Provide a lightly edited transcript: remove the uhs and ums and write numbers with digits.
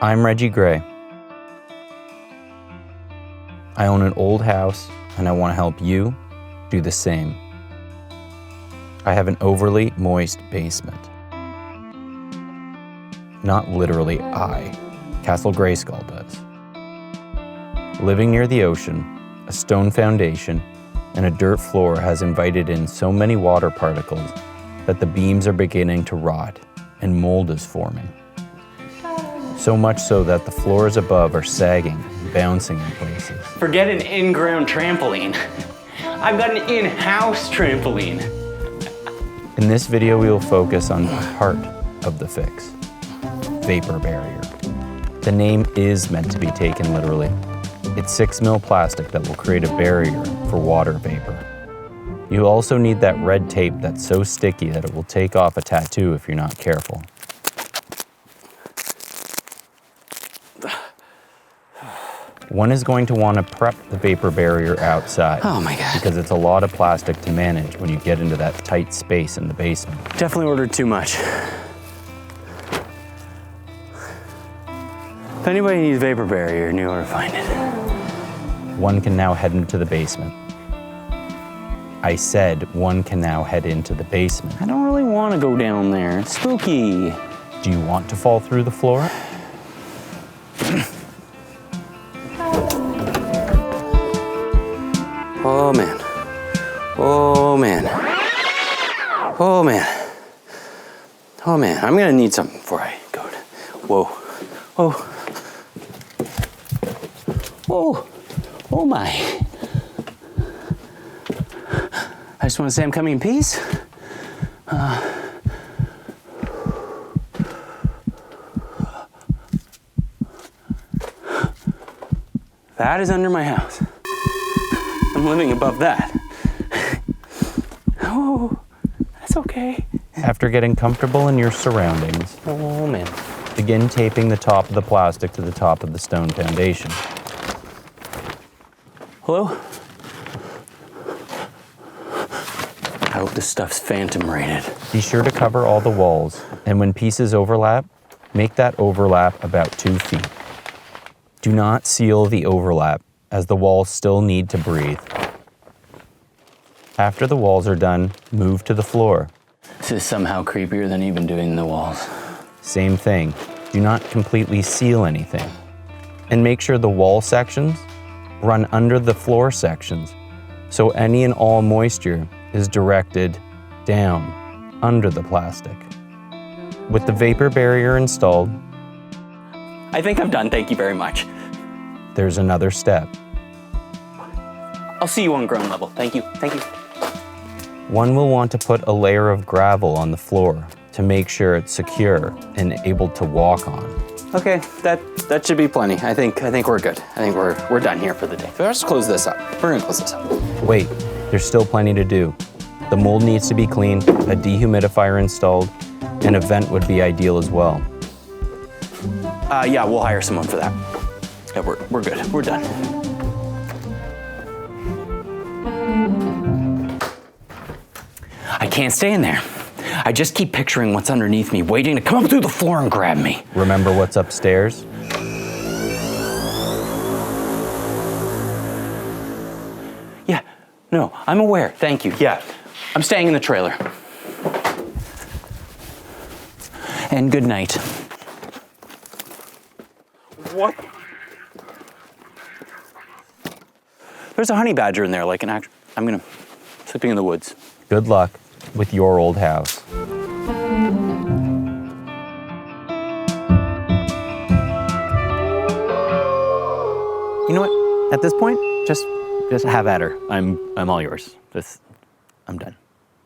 I'm Reggie Gray. I own an old house and I want to help you do the same. I have an overly moist basement. Not literally I, Castle Grayskull does. Living near the ocean, a stone foundation, and a dirt floor has invited in so many water particles that the beams are beginning to rot and mold is forming. So much so that the floors above are sagging and bouncing in places. Forget an in-ground trampoline. I've got an in-house trampoline. In this video, we will focus on part of the fix, vapor barrier. The name is meant to be taken literally. It's 6 mil plastic that will create a barrier for water vapor. You also need that red tape that's so sticky that it will take off a tattoo if you're not careful. One is going to want to prep the vapor barrier outside. Oh my God. Because it's a lot of plastic to manage when you get into that tight space in the basement. Definitely ordered too much. If anybody needs vapor barrier, you know where to find it. One can now head into the basement. I said one can now head into the basement. I don't really want to go down there. It's spooky. Do you want to fall through the floor? Oh man. Oh man. Oh man. Oh man. I'm gonna need something before I go. Whoa. Whoa. Whoa. Oh my. I just want to say I'm coming in peace. That is under my house. I'm living above that. Oh, that's okay. After getting comfortable in your surroundings, Oh man. begin taping the top of the plastic to the top of the stone foundation. Hello? I hope this stuff's phantom rated. Be sure to cover all the walls, and when pieces overlap, make that overlap about 2 feet. Do not seal the overlap, as the walls still need to breathe. After the walls are done, move to the floor. This is somehow creepier than even doing the walls. Same thing, do not completely seal anything. And make sure the wall sections run under the floor sections, so any and all moisture is directed down under the plastic. With the vapor barrier installed, I think I'm done, thank you very much. there's another step. I'll see you on ground level, thank you, thank you. One will want to put a layer of gravel on the floor to make sure it's secure and able to walk on. Okay, that should be plenty. I think we're good. I think we're done here for the day. Let's close this up. We're gonna close this up. Wait, there's still plenty to do. The mold needs to be cleaned, a dehumidifier installed, and a vent would be ideal as well. Yeah, we'll hire someone for that. Yeah, we're good. We're done. I can't stay in there. I just keep picturing what's underneath me, waiting to come up through the floor and grab me. Remember what's upstairs? Yeah, no, I'm aware. Thank you. Yeah, I'm staying in the trailer. And good night. What? There's a honey badger in there, like an act. I'm sleeping in the woods. Good luck with your old house. You know what? At this point, just have at her. I'm all yours. I'm done.